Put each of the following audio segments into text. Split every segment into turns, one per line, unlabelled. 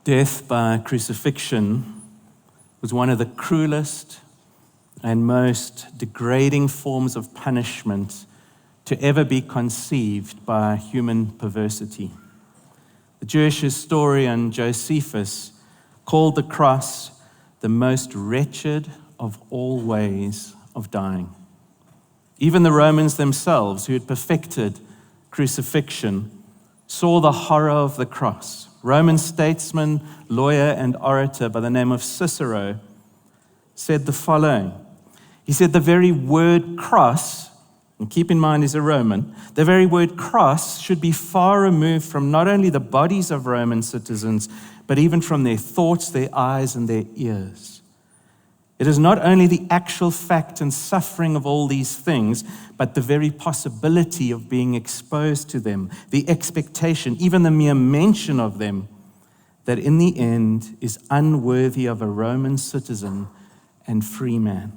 Death by crucifixion was one of the cruelest and most degrading forms of punishment to ever be conceived by human perversity. The Jewish historian Josephus called the cross the most wretched of all ways of dying. Even the Romans themselves, who had perfected crucifixion, saw the horror of the cross. Roman statesman, lawyer, and orator by the name of Cicero said the following. He said, the very word cross, and keep in mind he's a Roman, the very word cross should be far removed from not only the bodies of Roman citizens, but even from their thoughts, their eyes, and their ears. It is not only the actual fact and suffering of all these things, but the very possibility of being exposed to them, the expectation, even the mere mention of them, that in the end is unworthy of a Roman citizen and free man.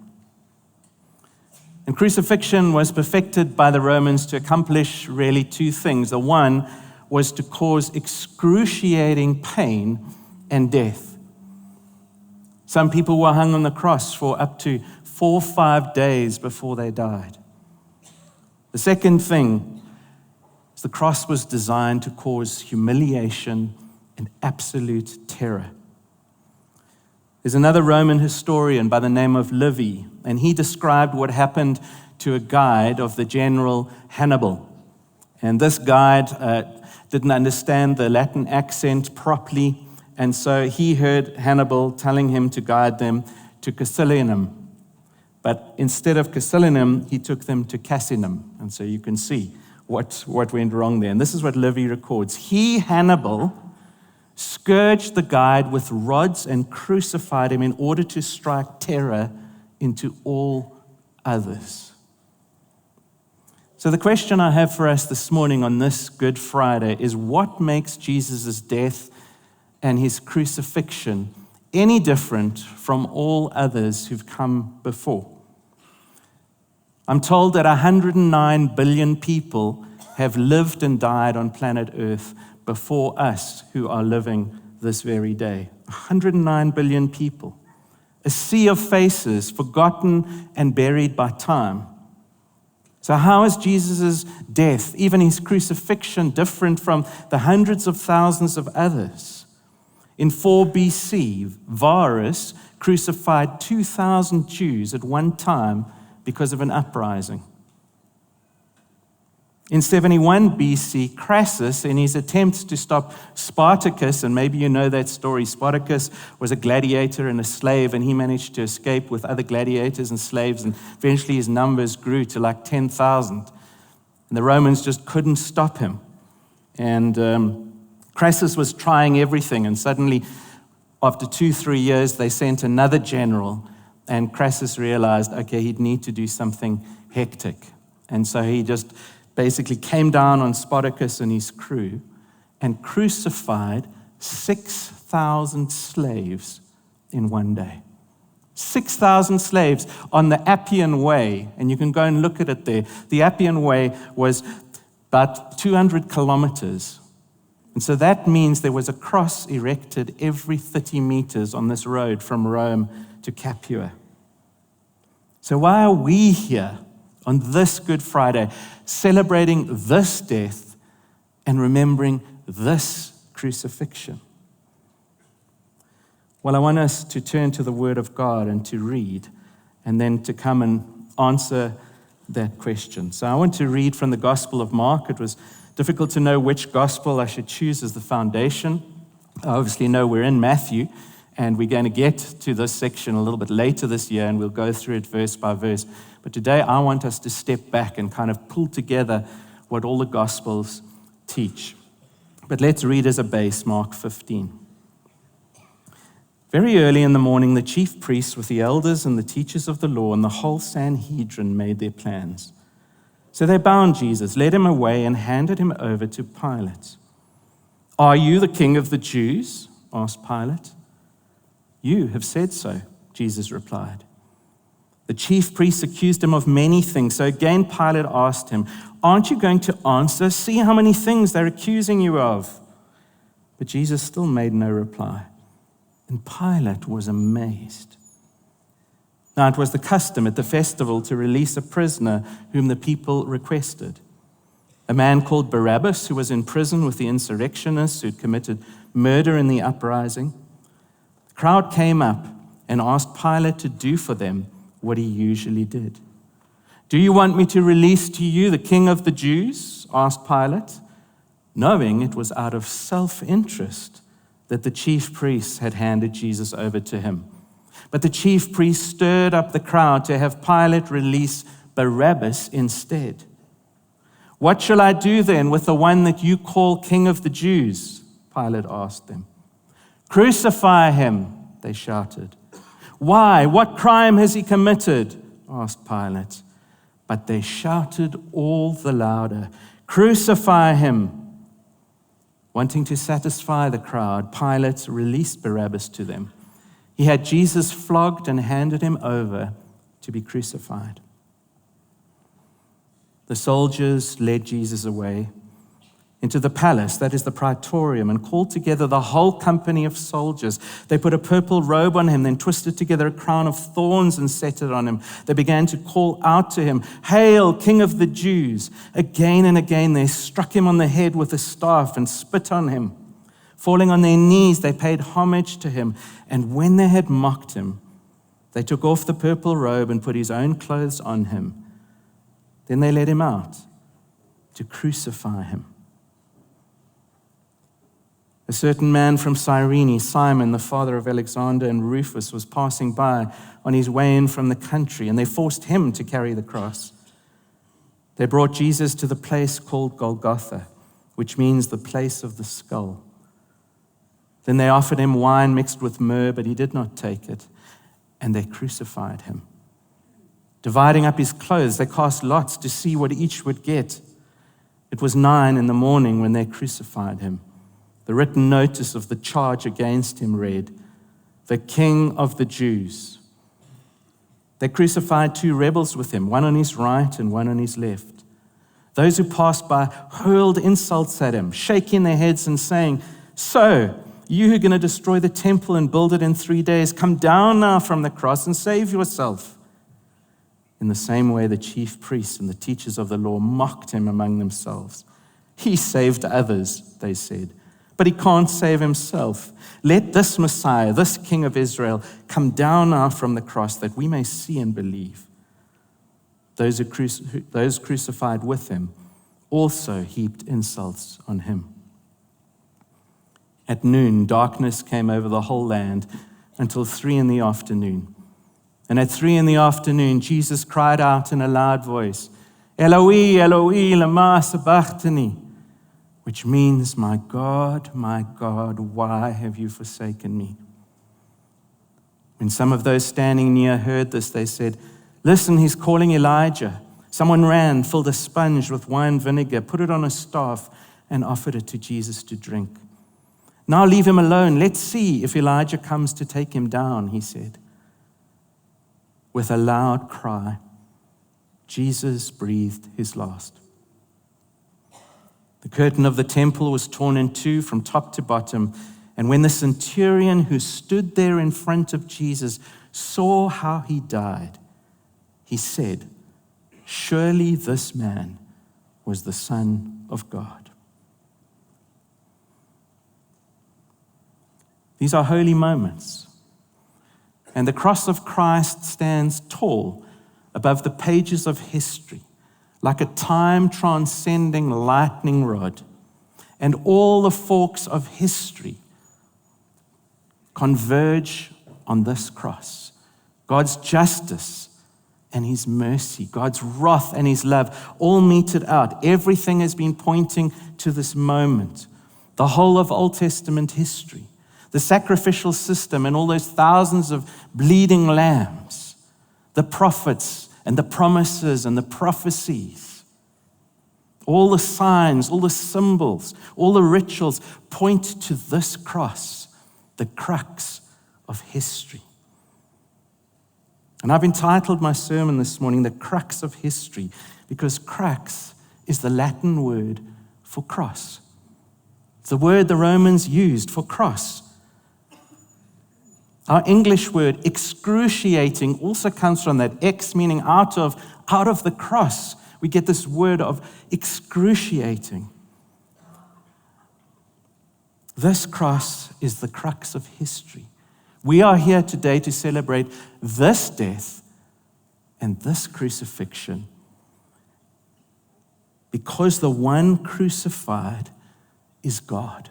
And crucifixion was perfected by the Romans to accomplish really two things. The one was to cause excruciating pain and death. Some people were hung on the cross for up to 4 or 5 days before they died. The second thing is the cross was designed to cause humiliation and absolute terror. There's another Roman historian by the name of Livy, and he described what happened to a guide of the general Hannibal. And this guide didn't understand the Latin accent properly, and so he heard Hannibal telling him to guide them to Cassilinum. But instead of Cassilinum, he took them to Cassinum. And so you can see what went wrong there. And this is what Livy records. He, Hannibal, scourged the guide with rods and crucified him in order to strike terror into all others. So the question I have for us this morning on this Good Friday is, what makes Jesus' death and his crucifixion any different from all others who've come before? I'm told that 109 billion people have lived and died on planet Earth before us who are living this very day. 109 billion people. A sea of faces forgotten and buried by time. So how is Jesus' death, even his crucifixion, different from the hundreds of thousands of others? In 4 BC, Varus crucified 2,000 Jews at one time because of an uprising. In 71 BC, Crassus, in his attempts to stop Spartacus, and maybe you know that story, Spartacus was a gladiator and a slave, and he managed to escape with other gladiators and slaves, and eventually his numbers grew to like 10,000. And the Romans just couldn't stop him. And Crassus was trying everything, and suddenly, after 2-3 years, they sent another general, and Crassus realized, okay, he'd need to do something hectic. And so he just basically came down on Spartacus and his crew and crucified 6,000 slaves in one day. 6,000 slaves on the Appian Way, and you can go and look at it there. The Appian Way was about 200 kilometers. And so that means there was a cross erected every 30 meters on this road from Rome to Capua. So why are we here on this Good Friday celebrating this death and remembering this crucifixion? Well, I want us to turn to the Word of God and to read, and then to come and answer that question. So I want to read from the Gospel of Mark. It was difficult to know which gospel I should choose as the foundation. I obviously know we're in Matthew, and we're going to get to this section a little bit later this year, and we'll go through it verse by verse. But today I want us to step back and kind of pull together what all the gospels teach. But let's read as a base, Mark 15. Very early in the morning, the chief priests with the elders and the teachers of the law and the whole Sanhedrin made their plans. So they bound Jesus, led him away, and handed him over to Pilate. "Are you the king of the Jews?" asked Pilate. "You have said so," Jesus replied. The chief priests accused him of many things. So again Pilate asked him, "Aren't you going to answer? See how many things they're accusing you of." But Jesus still made no reply, and Pilate was amazed. Now, it was the custom at the festival to release a prisoner whom the people requested. A man called Barabbas, who was in prison with the insurrectionists who'd committed murder in the uprising. The crowd came up and asked Pilate to do for them what he usually did. "Do you want me to release to you the king of the Jews?" asked Pilate, knowing it was out of self-interest that the chief priests had handed Jesus over to him. But the chief priests stirred up the crowd to have Pilate release Barabbas instead. "What shall I do then with the one that you call King of the Jews?" Pilate asked them. "Crucify him," they shouted. "Why? What crime has he committed?" asked Pilate. But they shouted all the louder, "Crucify him." Wanting to satisfy the crowd, Pilate released Barabbas to them. He had Jesus flogged and handed him over to be crucified. The soldiers led Jesus away into the palace, that is the praetorium, and called together the whole company of soldiers. They put a purple robe on him, then twisted together a crown of thorns and set it on him. They began to call out to him, "Hail, King of the Jews!" Again and again they struck him on the head with a staff and spit on him. Falling on their knees, they paid homage to him. And when they had mocked him, they took off the purple robe and put his own clothes on him. Then they led him out to crucify him. A certain man from Cyrene, Simon, the father of Alexander and Rufus, was passing by on his way in from the country, and they forced him to carry the cross. They brought Jesus to the place called Golgotha, which means the place of the skull. Then they offered him wine mixed with myrrh, but he did not take it, and they crucified him. Dividing up his clothes, they cast lots to see what each would get. It was 9 a.m. when they crucified him. The written notice of the charge against him read, "The King of the Jews." They crucified 2 rebels with him, one on his right and one on his left. Those who passed by hurled insults at him, shaking their heads and saying, "So, you who are going to destroy the temple and build it in 3 days, come down now from the cross and save yourself." In the same way, the chief priests and the teachers of the law mocked him among themselves. "He saved others," they said, "but he can't save himself. Let this Messiah, this King of Israel, come down now from the cross that we may see and believe." Those crucified with him also heaped insults on him. At noon, darkness came over the whole land until 3 p.m. And at 3 p.m, Jesus cried out in a loud voice, "Eloi, Eloi, lama sabachthani," which means, my God, why have you forsaken me?" When some of those standing near heard this, they said, "Listen, he's calling Elijah." Someone ran, filled a sponge with wine vinegar, put it on a staff, and offered it to Jesus to drink. "Now leave him alone. Let's see if Elijah comes to take him down," he said. With a loud cry, Jesus breathed his last. The curtain of the temple was torn in 2 from top to bottom, and when the centurion who stood there in front of Jesus saw how he died, he said, "Surely this man was the Son of God." These are holy moments, and the cross of Christ stands tall above the pages of history, like a time-transcending lightning rod, and all the forks of history converge on this cross. God's justice and his mercy, God's wrath and his love, all meted out. Everything has been pointing to this moment. The whole of Old Testament history, the sacrificial system and all those thousands of bleeding lambs, the prophets and the promises and the prophecies, all the signs, all the symbols, all the rituals point to this cross, the crux of history. And I've entitled my sermon this morning, "The Crux of History," because crux is the Latin word for cross. the word the Romans used for cross. Our English word excruciating also comes from that, ex meaning out of the cross. We get this word of excruciating. This cross is the crux of history. We are here today to celebrate this death and this crucifixion because the one crucified is God.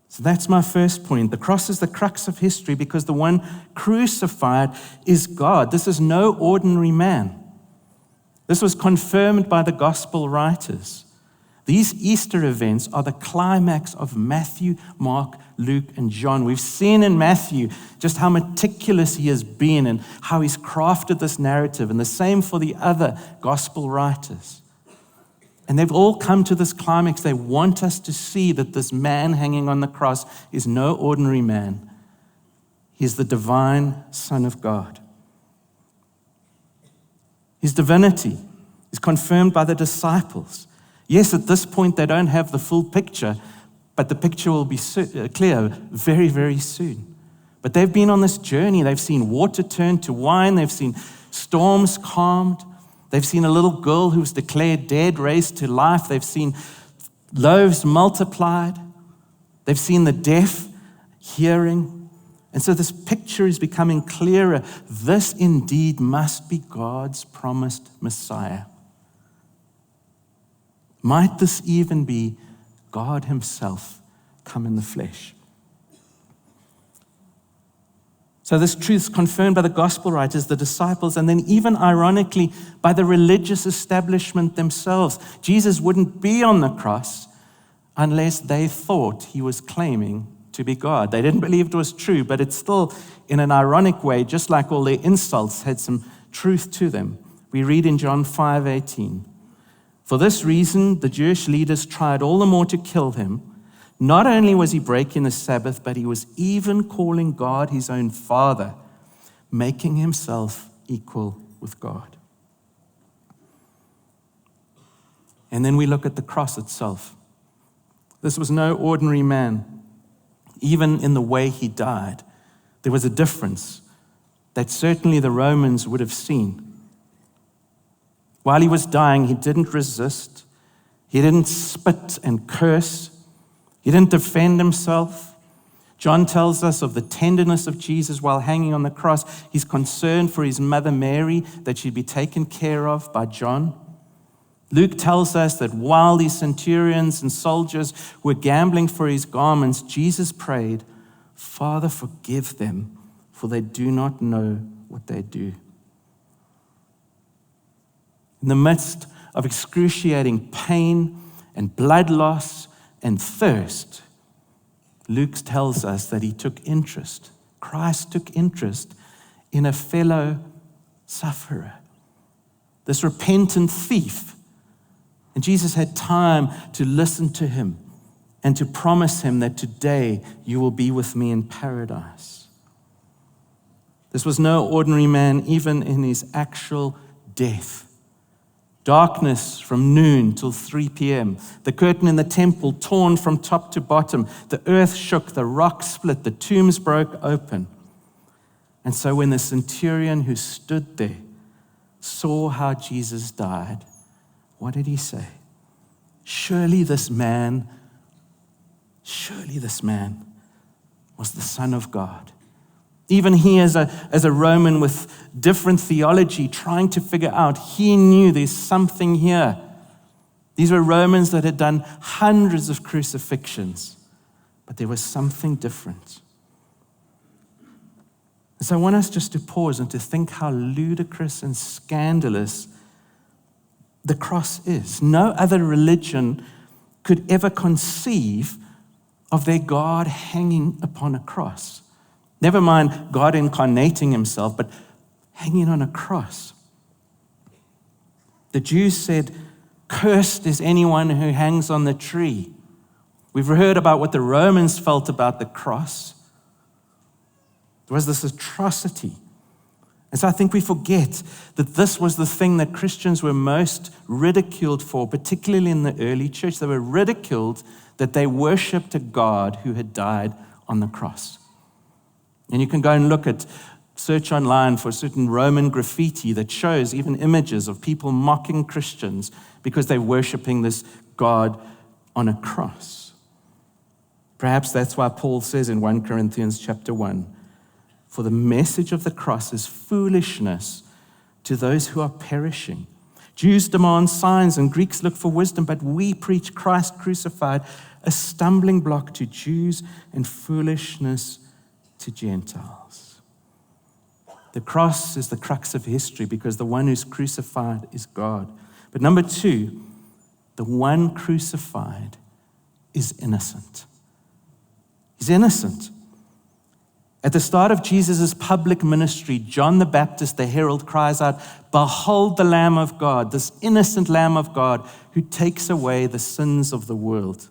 So that's my first point. The cross is the crux of history because the one crucified is God. This is no ordinary man. This was confirmed by the gospel writers. These Easter events are the climax of Matthew, Mark, Luke, and John. We've seen in Matthew just how meticulous he has been and how he's crafted this narrative, and the same for the other gospel writers. And they've all come to this climax. They want us to see that this man hanging on the cross is no ordinary man. He's the divine Son of God. His divinity is confirmed by the disciples. Yes, at this point, they don't have the full picture, but the picture will be clear very, very soon. But they've been on this journey. They've seen water turn to wine. They've seen storms calmed. They've seen a little girl who was declared dead raised to life. They've seen loaves multiplied. They've seen the deaf hearing. And so this picture is becoming clearer. This indeed must be God's promised Messiah. Might this even be God himself come in the flesh? So this truth is confirmed by the gospel writers, the disciples, and then even ironically by the religious establishment themselves. Jesus wouldn't be on the cross unless they thought he was claiming to be God. They didn't believe it was true, but it's still, in an ironic way, just like all their insults had some truth to them. We read in John 5:18, "For this reason, the Jewish leaders tried all the more to kill him. Not only was he breaking the Sabbath, but he was even calling God his own Father, making himself equal with God." And then we look at the cross itself. This was no ordinary man. Even in the way he died, there was a difference that certainly the Romans would have seen. While he was dying, he didn't resist. He didn't spit and curse. He didn't defend himself. John tells us of the tenderness of Jesus while hanging on the cross. He's concerned for his mother Mary, that she'd be taken care of by John. Luke tells us that while these centurions and soldiers were gambling for his garments, Jesus prayed, "Father, forgive them, for they do not know what they do." In the midst of excruciating pain and blood loss and thirst, Luke tells us that he took interest. Christ took interest in a fellow sufferer, this repentant thief. And Jesus had time to listen to him and to promise him that today you will be with me in paradise. This was no ordinary man, even in his actual death. Darkness from noon till 3 p.m. The curtain in the temple torn from top to bottom. The earth shook, the rock split, the tombs broke open. And so when the centurion who stood there saw how Jesus died, what did he say? Surely this man was the Son of God. Even he, as a Roman with different theology, trying to figure out, he knew there's something here. These were Romans that had done hundreds of crucifixions, but there was something different. And so I want us just to pause and to think how ludicrous and scandalous the cross is. No other religion could ever conceive of their God hanging upon a cross. Never mind God incarnating himself, but hanging on a cross. The Jews said, "Cursed is anyone who hangs on the tree." We've heard about what the Romans felt about the cross. There was this atrocity. And so I think we forget that this was the thing that Christians were most ridiculed for, particularly in the early church. They were ridiculed that they worshipped a God who had died on the cross. And you can go and search online for certain Roman graffiti that shows even images of people mocking Christians because they're worshiping this God on a cross. Perhaps that's why Paul says in 1 Corinthians chapter 1, for the message of the cross is foolishness to those who are perishing. Jews demand signs and Greeks look for wisdom, but we preach Christ crucified, a stumbling block to Jews and foolishness to Gentiles. The cross is the crux of history because the one who's crucified is God. But number two, the one crucified is innocent. He's innocent. At the start of Jesus' public ministry, John the Baptist, the herald, cries out, "Behold the Lamb of God, this innocent Lamb of God who takes away the sins of the world."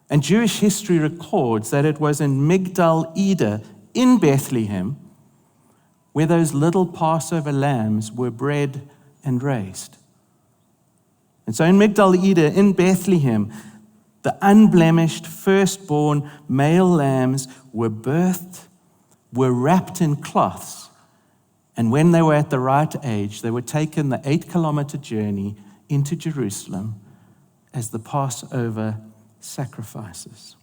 And Jewish history records that it was in Migdal Eder in Bethlehem where those little Passover lambs were bred and raised. And so in Migdal Eder in Bethlehem, the unblemished firstborn male lambs were birthed, were wrapped in cloths, and when they were at the right age, they were taken the 8-kilometer journey into Jerusalem as the Passover sacrifices.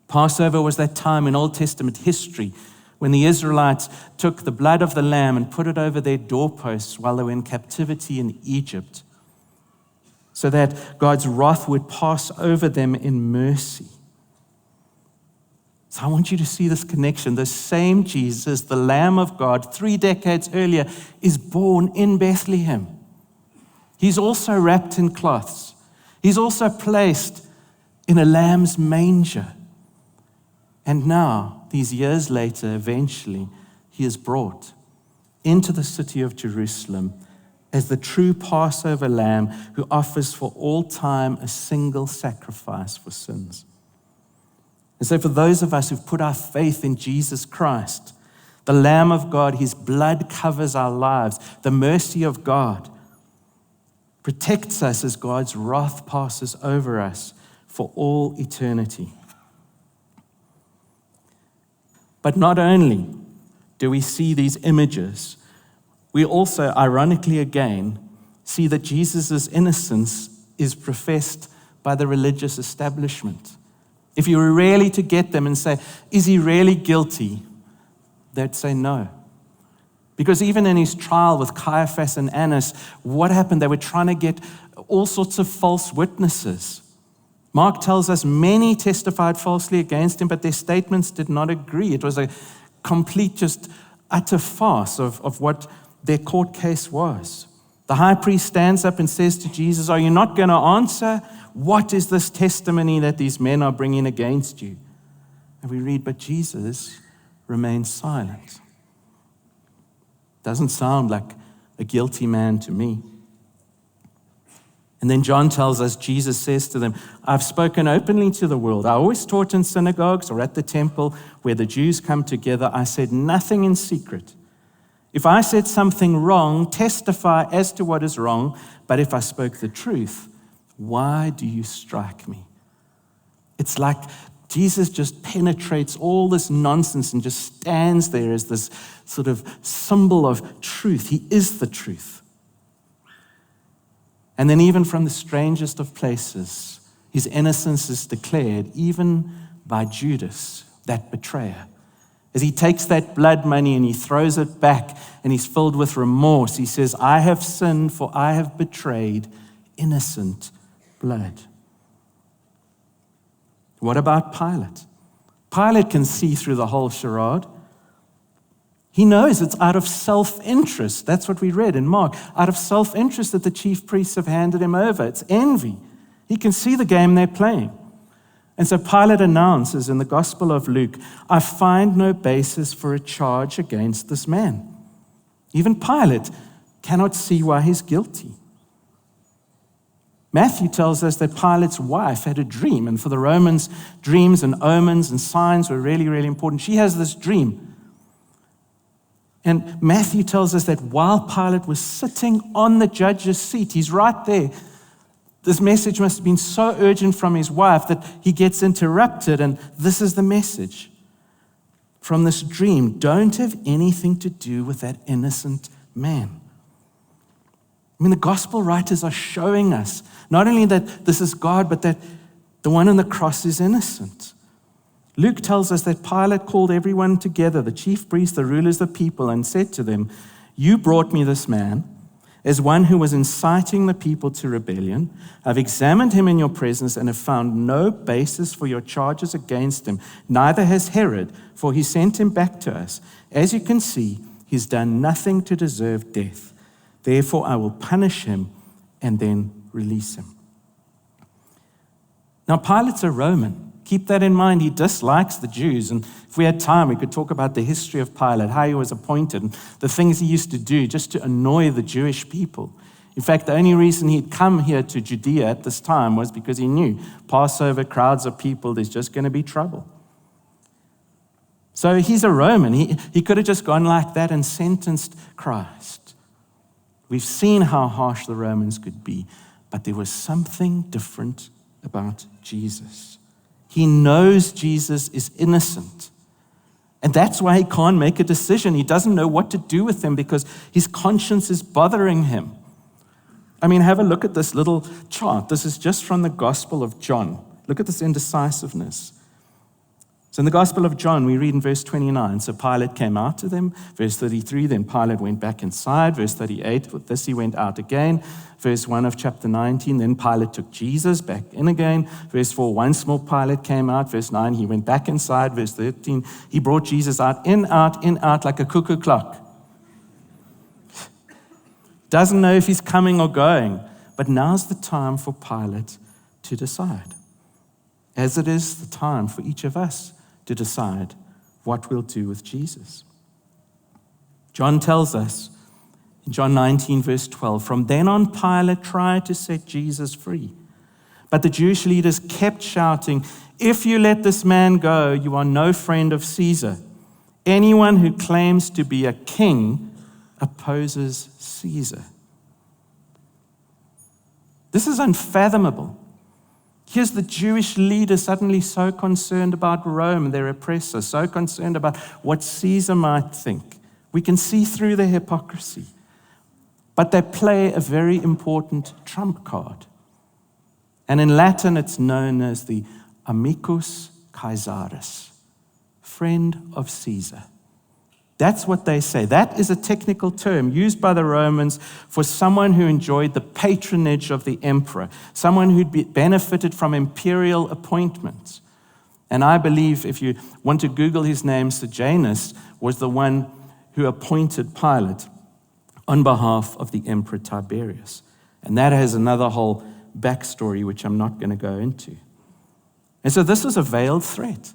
Passover was that time in Old Testament history when the Israelites took the blood of the lamb and put it over their doorposts while they were in captivity in Egypt, so that God's wrath would pass over them in mercy. So I want you to see this connection. The same Jesus, the Lamb of God, 3 decades earlier, is born in Bethlehem. He's also wrapped in cloths. He's also placed in a lamb's manger. And now, these years later, eventually, he is brought into the city of Jerusalem as the true Passover lamb who offers for all time a single sacrifice for sins. And so for those of us who've put our faith in Jesus Christ, the Lamb of God, his blood covers our lives. The mercy of God protects us as God's wrath passes over us for all eternity. But not only do we see these images, we also, ironically again, see that Jesus' innocence is professed by the religious establishment. If you were really to get them and say, is he really guilty? They'd say no. Because even in his trial with Caiaphas and Annas, what happened? They were trying to get all sorts of false witnesses. Mark tells us many testified falsely against him, but their statements did not agree. It was a complete, just utter farce of what their court case was. The high priest stands up and says to Jesus, are you not going to answer? What is this testimony that these men are bringing against you? And we read, but Jesus remains silent. Doesn't sound like a guilty man to me. And then John tells us, Jesus says to them, I've spoken openly to the world. I always taught in synagogues or at the temple where the Jews come together. I said nothing in secret. If I said something wrong, testify as to what is wrong. But if I spoke the truth, why do you strike me? It's like Jesus just penetrates all this nonsense and just stands there as this sort of symbol of truth. He is the truth. And then even from the strangest of places, his innocence is declared even by Judas, that betrayer. As he takes that blood money and he throws it back and he's filled with remorse, he says, I have sinned, for I have betrayed innocent blood. What about Pilate? Pilate can see through the whole charade. He knows it's out of self-interest. That's what we read in Mark. Out of self-interest that the chief priests have handed him over. It's envy. He can see the game they're playing. And so Pilate announces in the Gospel of Luke, I find no basis for a charge against this man. Even Pilate cannot see why he's guilty. Matthew tells us that Pilate's wife had a dream, and for the Romans, dreams and omens and signs were really, really important. She has this dream. And Matthew tells us that while Pilate was sitting on the judge's seat, he's right there. This message must have been so urgent from his wife that he gets interrupted, and this is the message from this dream: don't have anything to do with that innocent man. I mean, the gospel writers are showing us not only that this is God, but that the one on the cross is innocent. Luke tells us that Pilate called everyone together, the chief priests, the rulers of the people, and said to them, "You brought me this man as one who was inciting the people to rebellion. I've examined him in your presence and have found no basis for your charges against him. Neither has Herod, for he sent him back to us. As you can see, he's done nothing to deserve death. Therefore, I will punish him and then release him." Now, Pilate's a Roman. Keep that in mind. He dislikes the Jews. And if we had time, we could talk about the history of Pilate, how he was appointed, and the things he used to do just to annoy the Jewish people. In fact, the only reason he'd come here to Judea at this time was because he knew Passover, crowds of people, there's just going to be trouble. So he's a Roman. He could have just gone like that and sentenced Christ. We've seen how harsh the Romans could be, but there was something different about Jesus. He knows Jesus is innocent. And that's why he can't make a decision. He doesn't know what to do with him because his conscience is bothering him. I mean, have a look at this little chart. This is just from the Gospel of John. Look at this indecisiveness. So in the Gospel of John, we read in verse 29, so Pilate came out to them. Verse 33, then Pilate went back inside. Verse 38, with this he went out again. Verse 1 of chapter 19, then Pilate took Jesus back in again. Verse 4, once more Pilate came out. Verse 9, he went back inside. Verse 13, he brought Jesus out, in, out, like a cuckoo clock. Doesn't know if he's coming or going, but now's the time for Pilate to decide, as it is the time for each of us to decide what we'll do with Jesus. John tells us in John 19, verse 12, from then on Pilate tried to set Jesus free. But the Jewish leaders kept shouting, "If you let this man go, you are no friend of Caesar. Anyone who claims to be a king opposes Caesar." This is unfathomable. Here's the Jewish leader suddenly so concerned about Rome, their oppressor, so concerned about what Caesar might think. We can see through their hypocrisy. But they play a very important trump card. And in Latin, it's known as the amicus Caesaris, friend of Caesar. That's what they say. That is a technical term used by the Romans for someone who enjoyed the patronage of the emperor, someone who'd benefited from imperial appointments. And I believe, if you want to Google his name, Sejanus was the one who appointed Pilate on behalf of the Emperor Tiberius. And that has another whole backstory, which I'm not going to go into. And so this was a veiled threat.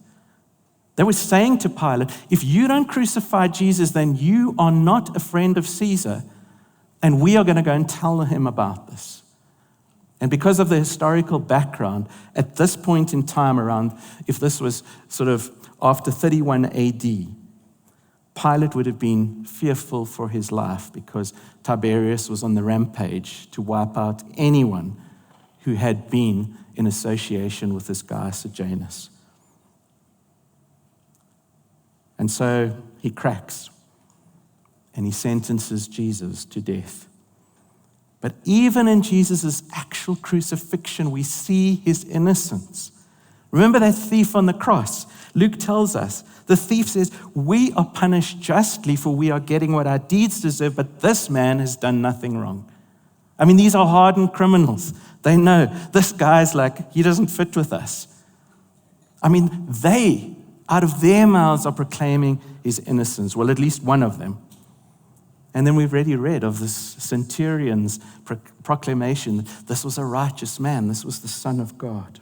They were saying to Pilate, if you don't crucify Jesus, then you are not a friend of Caesar, and we are going to go and tell him about this. And because of the historical background, at this point in time around, if this was sort of after 31 AD, Pilate would have been fearful for his life because Tiberius was on the rampage to wipe out anyone who had been in association with this guy, Sejanus. And so he cracks and he sentences Jesus to death. But even in Jesus' actual crucifixion, we see his innocence. Remember that thief on the cross? Luke tells us, the thief says, we are punished justly for we are getting what our deeds deserve, but this man has done nothing wrong. I mean, these are hardened criminals. They know this guy's like, he doesn't fit with us. I mean, they, out of their mouths, are proclaiming his innocence. Well, at least one of them. And then we've already read of this centurion's proclamation that this was a righteous man. This was the Son of God.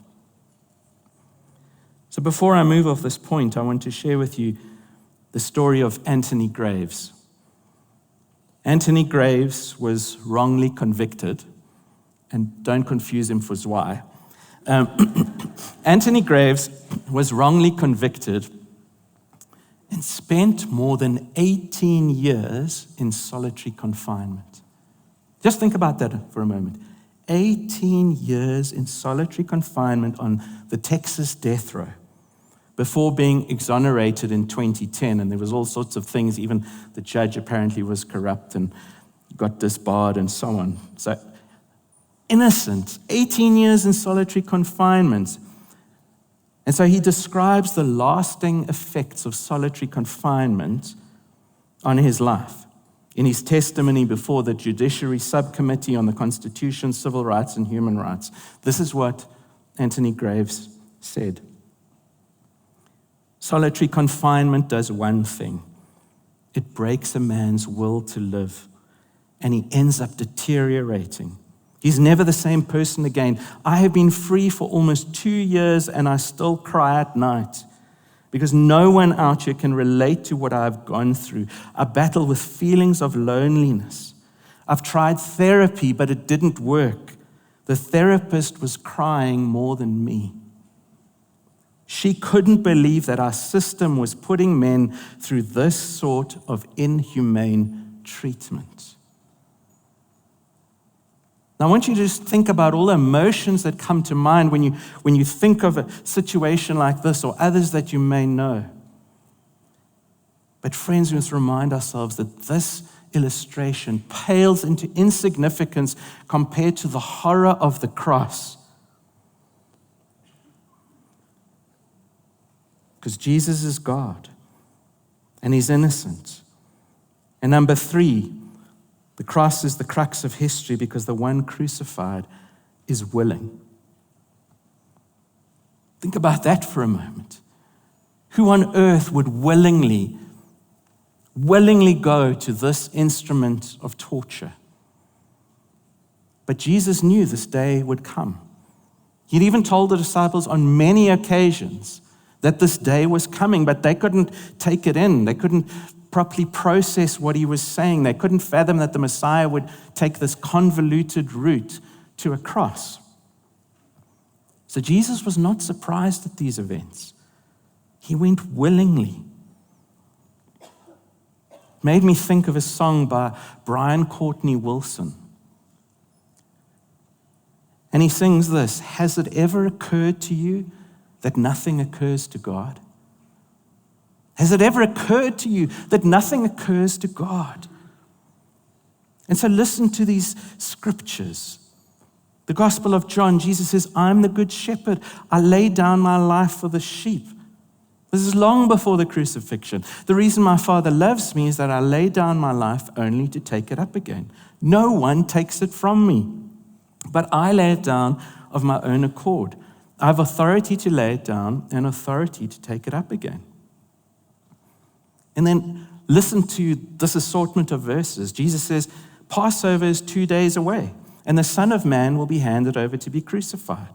So before I move off this point, I want to share with you the story of Anthony Graves. Anthony Graves was wrongly convicted, and don't confuse him for Zwei. Anthony Graves was wrongly convicted and spent more than 18 years in solitary confinement. Just think about that for a moment. 18 years in solitary confinement on the Texas death row before being exonerated in 2010. And there was all sorts of things. Even the judge apparently was corrupt and got disbarred and so on. So innocent, 18 years in solitary confinement. And so he describes the lasting effects of solitary confinement on his life in his testimony before the Judiciary Subcommittee on the Constitution, Civil Rights, and Human Rights. This is what Anthony Graves said. Solitary confinement does one thing. It breaks a man's will to live, and he ends up deteriorating. He's never the same person again. I have been free for almost 2 years, and I still cry at night because no one out here can relate to what I've gone through. I battle with feelings of loneliness. I've tried therapy, but it didn't work. The therapist was crying more than me. She couldn't believe that our system was putting men through this sort of inhumane treatment. Now, I want you to just think about all the emotions that come to mind when you think of a situation like this or others that you may know. But friends, we must remind ourselves that this illustration pales into insignificance compared to the horror of the cross. Because Jesus is God and he's innocent. And number 3, the cross is the crux of history because the one crucified is willing. Think about that for a moment. Who on earth would willingly go to this instrument of torture? But Jesus knew this day would come. He'd even told the disciples on many occasions that this day was coming, but they couldn't take it in. They couldn't properly process what he was saying. They couldn't fathom that the Messiah would take this convoluted route to a cross. So Jesus was not surprised at these events. He went willingly. It made me think of a song by Brian Courtney Wilson. And he sings this: has it ever occurred to you that nothing occurs to God? Has it ever occurred to you that nothing occurs to God? And so listen to these scriptures. The Gospel of John, Jesus says, I'm the good shepherd. I lay down my life for the sheep. This is long before the crucifixion. The reason my Father loves me is that I lay down my life only to take it up again. No one takes it from me, but I lay it down of my own accord. I have authority to lay it down and authority to take it up again. And then listen to this assortment of verses. Jesus says, Passover is 2 days away, and the Son of Man will be handed over to be crucified.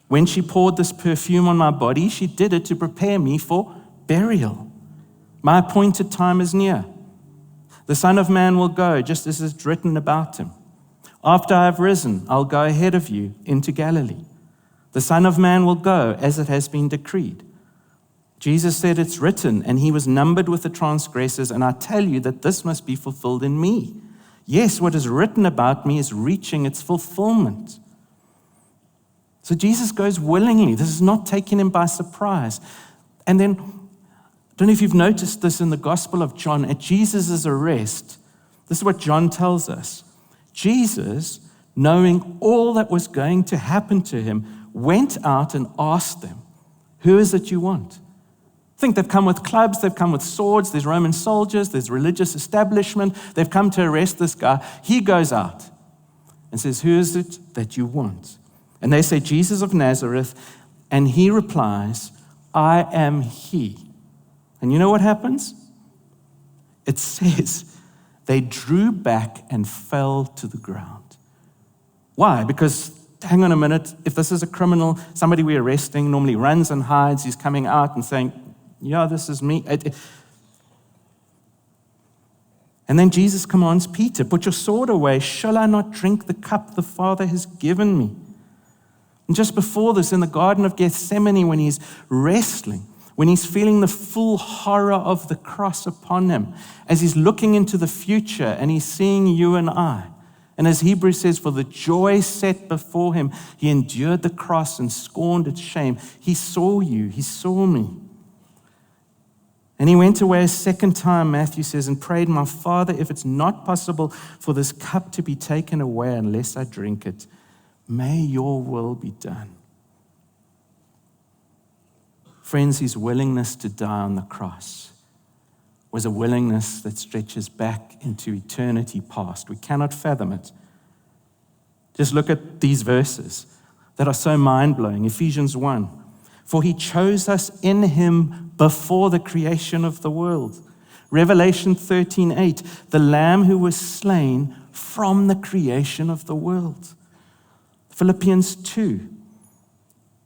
When she poured this perfume on my body, she did it to prepare me for burial. My appointed time is near. The Son of Man will go, just as is written about him. After I have risen, I'll go ahead of you into Galilee. The Son of Man will go as it has been decreed. Jesus said, it's written, and he was numbered with the transgressors, and I tell you that this must be fulfilled in me. Yes, what is written about me is reaching its fulfillment. So Jesus goes willingly. This is not taking him by surprise. And then, I don't know if you've noticed this in the Gospel of John, at Jesus' arrest, this is what John tells us. Jesus, knowing all that was going to happen to him, went out and asked them, who is it you want? I think they've come with clubs, they've come with swords, there's Roman soldiers, there's religious establishment, they've come to arrest this guy. He goes out and says, who is it that you want? And they say, Jesus of Nazareth, and he replies, I am he. And you know what happens? It says, they drew back and fell to the ground. Why? Because, hang on a minute, if this is a criminal, somebody we're arresting normally runs and hides, he's coming out and saying, yeah, this is me. And then Jesus commands Peter, put your sword away. Shall I not drink the cup the Father has given me? And just before this, in the Garden of Gethsemane, when he's wrestling when he's feeling the full horror of the cross upon him, as he's looking into the future and he's seeing you and I. And as Hebrews says, for the joy set before him, he endured the cross and scorned its shame. He saw you, he saw me. And he went away a second time, Matthew says, and prayed, my Father, if it's not possible for this cup to be taken away unless I drink it, may your will be done. Friends, his willingness to die on the cross was a willingness that stretches back into eternity past. We cannot fathom it. Just look at these verses that are so mind-blowing. Ephesians 1. For he chose us in him before the creation of the world. Revelation 13:8. The Lamb who was slain from the creation of the world. Philippians 2.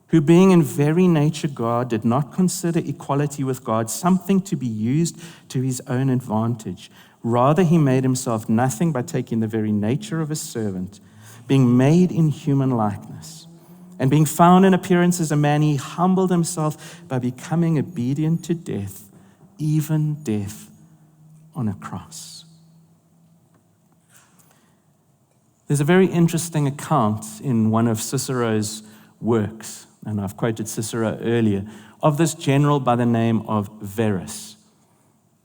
Who being in very nature God did not consider equality with God something to be used to his own advantage. Rather, he made himself nothing by taking the very nature of a servant, being made in human likeness. And being found in appearance as a man, he humbled himself by becoming obedient to death, even death on a cross. There's a very interesting account in one of Cicero's works, and I've quoted Cicero earlier, of this general by the name of Verus.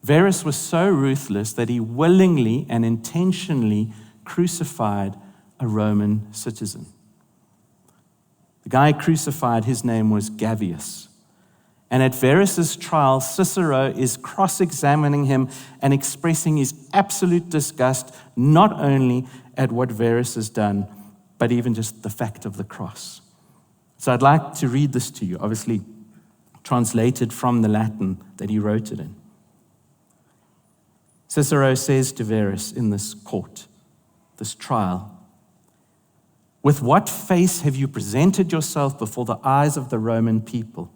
Verus was so ruthless that he willingly and intentionally crucified a Roman citizen. The guy crucified, his name was Gavius. And at Verus's trial, Cicero is cross-examining him and expressing his absolute disgust, not only at what Verus has done, but even just the fact of the cross. So I'd like to read this to you, obviously translated from the Latin that he wrote it in. Cicero says to Verus in this court, this trial, with what face have you presented yourself before the eyes of the Roman people,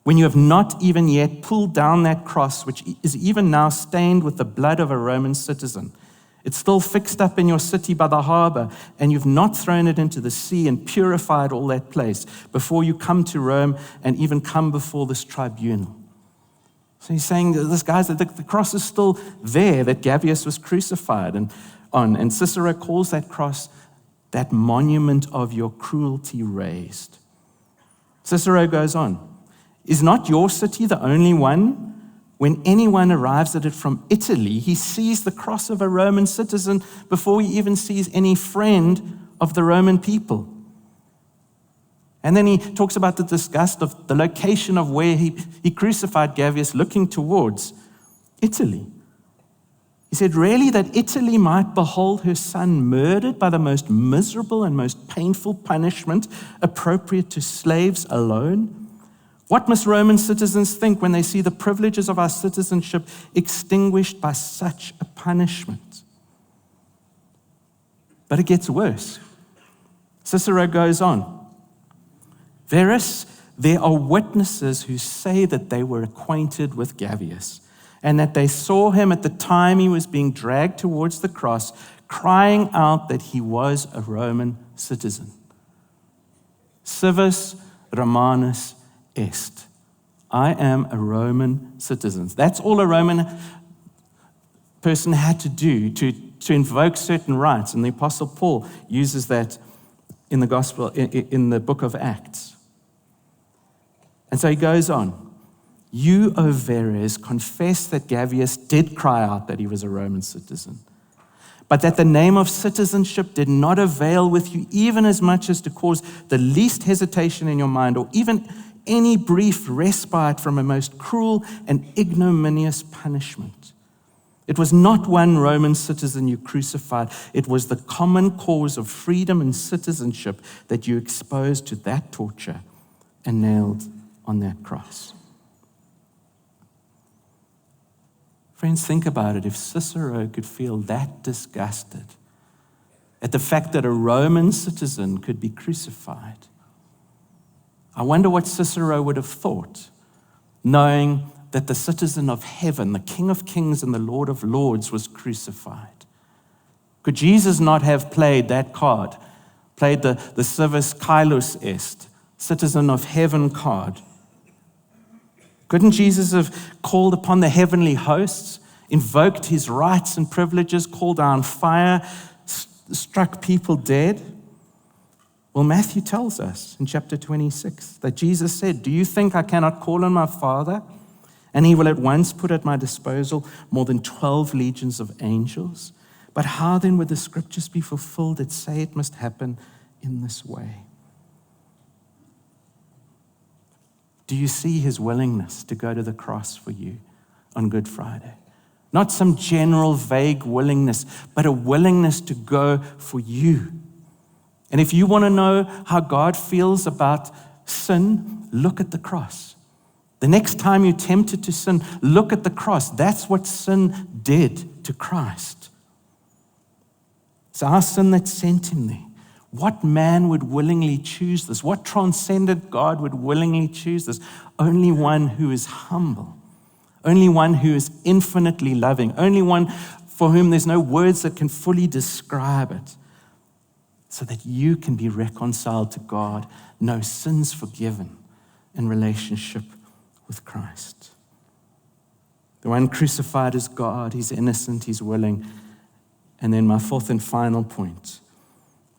when you have not even yet pulled down that cross, which is even now stained with the blood of a Roman citizen? It's still fixed up in your city by the harbor, and you've not thrown it into the sea and purified all that place before you come to Rome and even come before this tribunal. So he's saying, this guy's that the cross is still there, that Gavius was crucified on. And Cicero calls that cross that monument of your cruelty raised. Cicero goes on, is not your city the only one? When anyone arrives at it from Italy, he sees the cross of a Roman citizen before he even sees any friend of the Roman people. And then he talks about the disgust of the location of where he crucified Gavius, looking towards Italy. He said, really, that Italy might behold her son murdered by the most miserable and most painful punishment appropriate to slaves alone? What must Roman citizens think when they see the privileges of our citizenship extinguished by such a punishment? But it gets worse. Cicero goes on. Verus, there are witnesses who say that they were acquainted with Gavius and that they saw him at the time he was being dragged towards the cross, crying out that he was a Roman citizen. Civis Romanus est. I am a Roman citizen. That's all a Roman person had to do to invoke certain rights. And the Apostle Paul uses that in the gospel, in the book of Acts. And so he goes on. You, O Verus, confess that Gavius did cry out that he was a Roman citizen, but that the name of citizenship did not avail with you even as much as to cause the least hesitation in your mind or even any brief respite from a most cruel and ignominious punishment. It was not one Roman citizen you crucified. It was the common cause of freedom and citizenship that you exposed to that torture and nailed on that cross. Friends, think about it. If Cicero could feel that disgusted at the fact that a Roman citizen could be crucified, I wonder what Cicero would have thought, knowing that the citizen of heaven, the King of Kings and the Lord of Lords, was crucified. Could Jesus not have played that card, played the civis caelus est, citizen of heaven card? Couldn't Jesus have called upon the heavenly hosts, invoked his rights and privileges, called down fire, struck people dead? Well, Matthew tells us in chapter 26 that Jesus said, "Do you think I cannot call on my Father, and he will at once put at my disposal more than 12 legions of angels? But how then would the scriptures be fulfilled that say it must happen in this way?" Do you see his willingness to go to the cross for you on Good Friday? Not some general vague willingness, but a willingness to go for you. And if you want to know how God feels about sin, look at the cross. The next time you're tempted to sin, look at the cross. That's what sin did to Christ. It's our sin that sent him there. What man would willingly choose this? What transcendent God would willingly choose this? Only one who is humble. Only one who is infinitely loving. Only one for whom there's no words that can fully describe it. So that you can be reconciled to God, no sins forgiven in relationship with Christ. The one crucified is God. He's innocent, he's willing. And then my fourth and final point,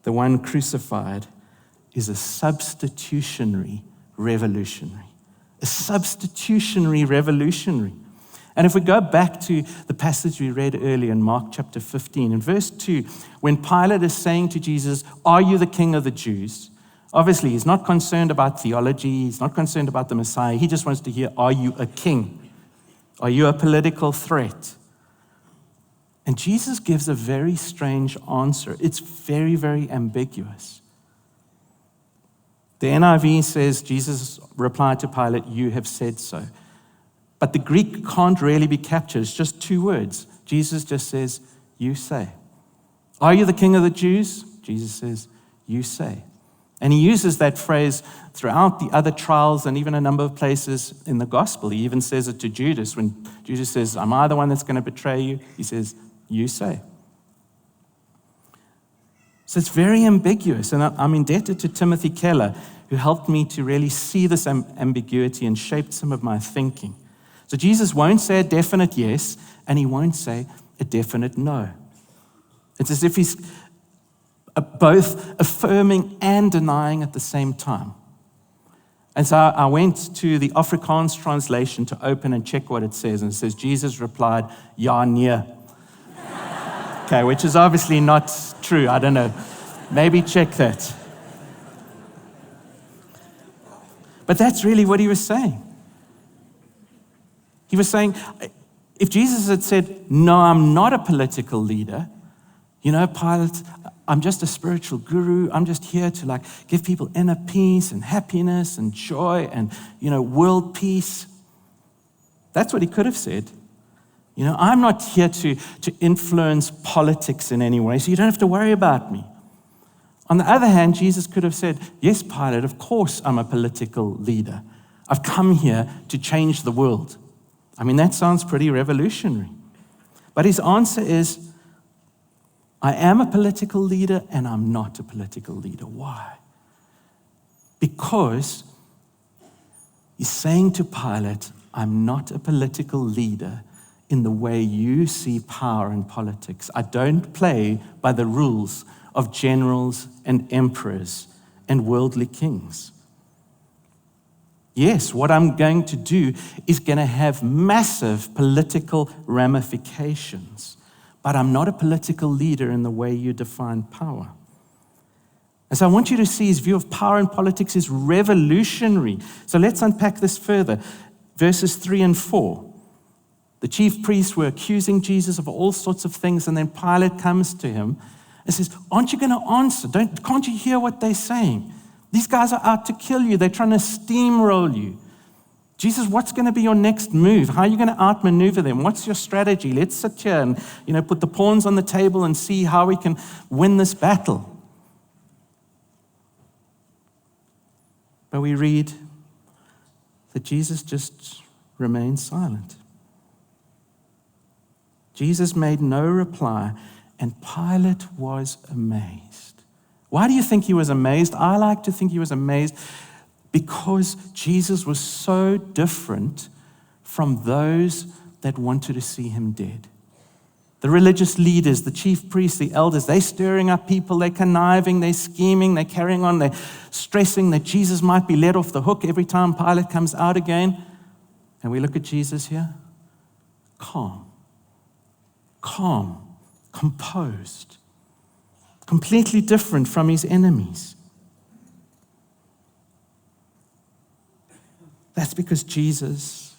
the one crucified is a substitutionary revolutionary. A substitutionary revolutionary. And if we go back to the passage we read earlier in Mark chapter 15, in verse 2, when Pilate is saying to Jesus, "Are you the king of the Jews?" Obviously, he's not concerned about theology. He's not concerned about the Messiah. He just wants to hear, are you a king? Are you a political threat? And Jesus gives a very strange answer. It's very, very ambiguous. The NIV says, Jesus replied to Pilate, "You have said so." But the Greek can't really be captured. It's just two words. Jesus just says, "You say." Are you the king of the Jews? Jesus says, "You say." And he uses that phrase throughout the other trials and even a number of places in the gospel. He even says it to Judas. When Judas says, "Am I the one that's going to betray you?" He says, "You say." So it's very ambiguous. And I'm indebted to Timothy Keller, who helped me to really see this ambiguity and shaped some of my thinking. So Jesus won't say a definite yes, and he won't say a definite no. It's as if he's both affirming and denying at the same time. And so I went to the Afrikaans translation to open and check what it says. And it says, Jesus replied, "Ja, nee." Okay, which is obviously not true. I don't know. Maybe check that. But that's really what he was saying. He was saying, if Jesus had said, "No, I'm not a political leader," Pilate, "I'm just a spiritual guru. I'm just here to give people inner peace and happiness and joy and, world peace." That's what he could have said. "I'm not here to influence politics in any way, so you don't have to worry about me." On the other hand, Jesus could have said, "Yes, Pilate, of course I'm a political leader. I've come here to change the world." I mean, that sounds pretty revolutionary. But his answer is, I am a political leader and I'm not a political leader. Why? Because he's saying to Pilate, I'm not a political leader in the way you see power in politics. I don't play by the rules of generals and emperors and worldly kings. Yes, what I'm going to do is going to have massive political ramifications, but I'm not a political leader in the way you define power. And so I want you to see his view of power in politics is revolutionary. So let's unpack this further. Verses 3 and 4. The chief priests were accusing Jesus of all sorts of things, and then Pilate comes to him and says, "Aren't you going to answer? Can't you hear what they're saying? These guys are out to kill you. They're trying to steamroll you. Jesus, what's going to be your next move? How are you going to outmaneuver them? What's your strategy? Let's sit here and put the pawns on the table and see how we can win this battle." But we read that Jesus just remained silent. Jesus made no reply, and Pilate was amazed. Why do you think he was amazed? I like to think he was amazed because Jesus was so different from those that wanted to see him dead. The religious leaders, the chief priests, the elders, they're stirring up people, they're conniving, they're scheming, they're carrying on, they're stressing that Jesus might be let off the hook every time Pilate comes out again. And we look at Jesus here, calm, composed, completely different from his enemies. That's because Jesus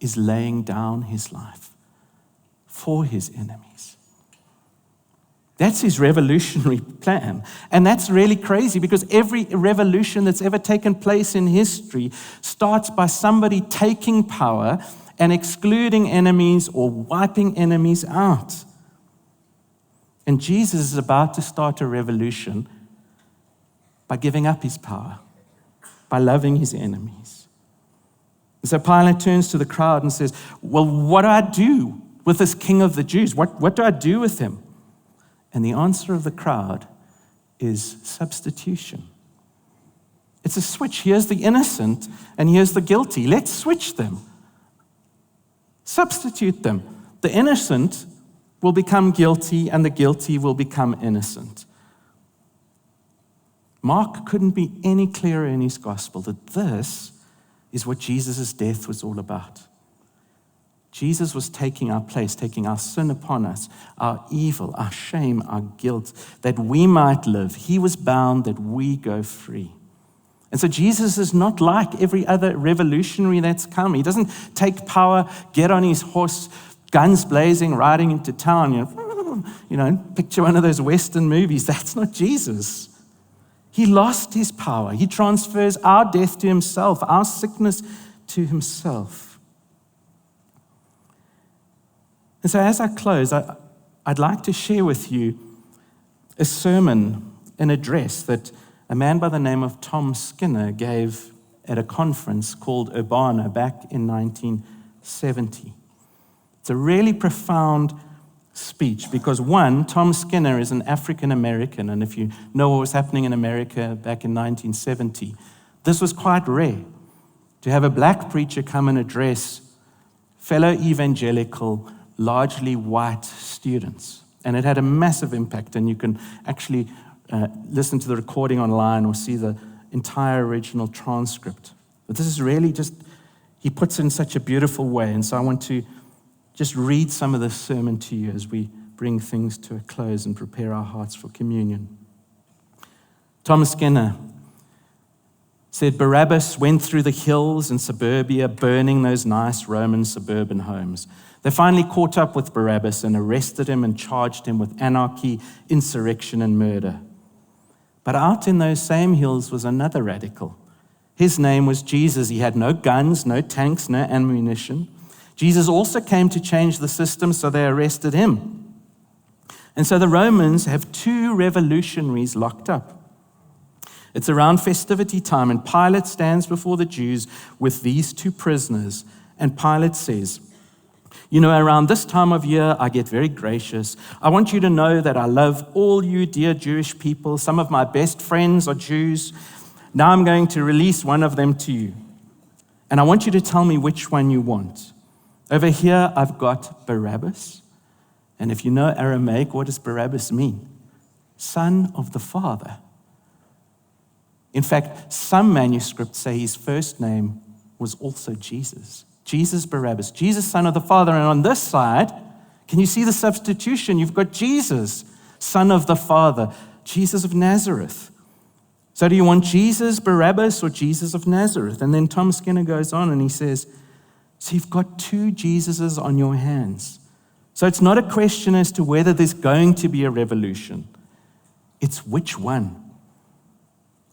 is laying down his life for his enemies. That's his revolutionary plan. And that's really crazy because every revolution that's ever taken place in history starts by somebody taking power and excluding enemies or wiping enemies out. And Jesus is about to start a revolution by giving up his power, by loving his enemies. And so Pilate turns to the crowd and says, well, what do I do with this king of the Jews? What do I do with him? And the answer of the crowd is substitution. It's a switch. Here's the innocent and here's the guilty. Let's switch them. Substitute them. The innocent will become guilty and the guilty will become innocent. Mark couldn't be any clearer in his gospel that this is what Jesus' death was all about. Jesus was taking our place, taking our sin upon us, our evil, our shame, our guilt, that we might live. He was bound that we go free. And so Jesus is not like every other revolutionary that's come. He doesn't take power, get on his horse, guns blazing, riding into town. You know, picture one of those Western movies. That's not Jesus. He lost his power. He transfers our death to himself, our sickness to himself. And so as I close, I'd like to share with you a sermon, an address that a man by the name of Tom Skinner gave at a conference called Urbana back in 1970. It's a really profound speech because, one, Tom Skinner is an African American, and if you know what was happening in America back in 1970, this was quite rare to have a black preacher come and address fellow evangelical, largely white students. And it had a massive impact, and you can actually listen to the recording online or see the entire original transcript. But this is really just, he puts it in such a beautiful way, and so I want to just read some of this sermon to you as we bring things to a close and prepare our hearts for communion. Thomas Skinner said, Barabbas went through the hills and suburbia, burning those nice Roman suburban homes. They finally caught up with Barabbas and arrested him and charged him with anarchy, insurrection, and murder. But out in those same hills was another radical. His name was Jesus. He had no guns, no tanks, no ammunition. Jesus also came to change the system, so they arrested him. And so the Romans have two revolutionaries locked up. It's around festivity time, and Pilate stands before the Jews with these two prisoners. And Pilate says, you know, around this time of year, I get very gracious. I want you to know that I love all you dear Jewish people. Some of my best friends are Jews. Now I'm going to release one of them to you. And I want you to tell me which one you want. Over here, I've got Barabbas. And if you know Aramaic, what does Barabbas mean? Son of the Father. In fact, some manuscripts say his first name was also Jesus. Jesus Barabbas, Jesus, son of the Father. And on this side, can you see the substitution? You've got Jesus, son of the Father, Jesus of Nazareth. So do you want Jesus Barabbas or Jesus of Nazareth? And then Tom Skinner goes on and he says, so you've got two Jesuses on your hands. So it's not a question as to whether there's going to be a revolution. It's which one.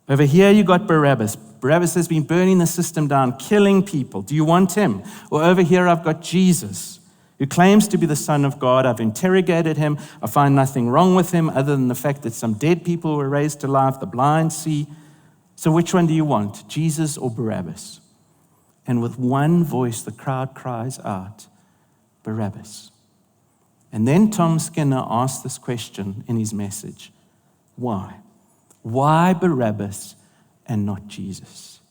Over here you got Barabbas. Barabbas has been burning the system down, killing people. Do you want him? Or over here I've got Jesus, who claims to be the Son of God. I've interrogated him. I find nothing wrong with him other than the fact that some dead people were raised to life, the blind see. So which one do you want, Jesus or Barabbas? And with one voice the crowd cries out, Barabbas. And then Tom Skinner asked this question in his message. Why? Why Barabbas and not Jesus?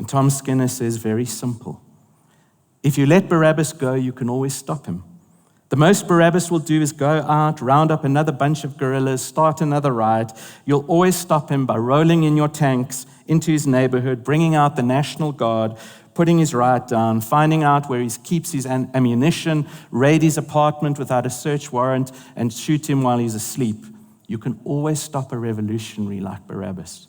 And Tom Skinner says, very simple. If you let Barabbas go, you can always stop him. The most Barabbas will do is go out, round up another bunch of guerrillas, start another riot. You'll always stop him by rolling in your tanks into his neighborhood, bringing out the National Guard, putting his riot down, finding out where he keeps his ammunition, raid his apartment without a search warrant, and shoot him while he's asleep. You can always stop a revolutionary like Barabbas.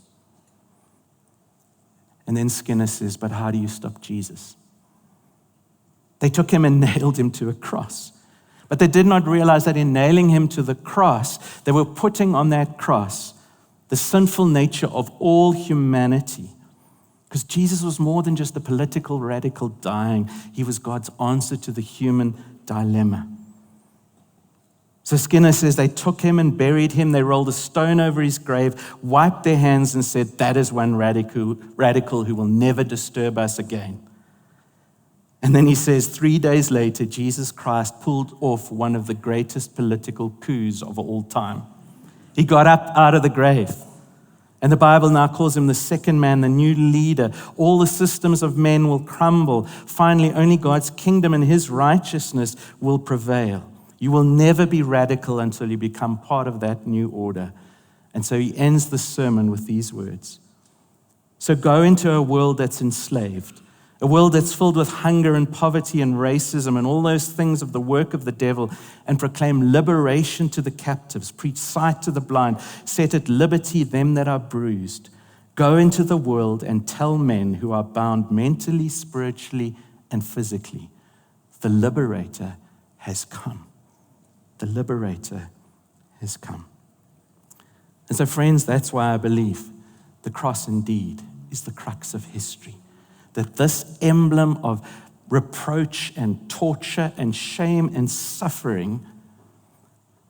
And then Skinner says, but how do you stop Jesus? They took him and nailed him to a cross. But they did not realize that in nailing him to the cross, they were putting on that cross the sinful nature of all humanity. Because Jesus was more than just a political radical dying. He was God's answer to the human dilemma. So Skinner says they took him and buried him. They rolled a stone over his grave, wiped their hands and said, that is one radical who will never disturb us again. And then he says, 3 days later, Jesus Christ pulled off one of the greatest political coups of all time. He got up out of the grave. And the Bible now calls him the second man, the new leader. All the systems of men will crumble. Finally, only God's kingdom and his righteousness will prevail. You will never be radical until you become part of that new order. And so he ends the sermon with these words. So go into a world that's enslaved. A world that's filled with hunger and poverty and racism and all those things of the work of the devil, and proclaim liberation to the captives, preach sight to the blind, set at liberty them that are bruised. Go into the world and tell men who are bound mentally, spiritually, and physically, the liberator has come. The liberator has come. And so, friends, that's why I believe the cross indeed is the crux of history. That this emblem of reproach and torture and shame and suffering,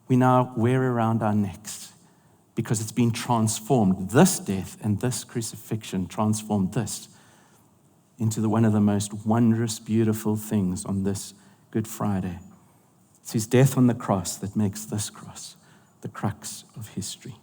we now wear around our necks because it's been transformed. This death and this crucifixion transformed this into one of the most wondrous, beautiful things on this Good Friday. It's his death on the cross that makes this cross the crux of history.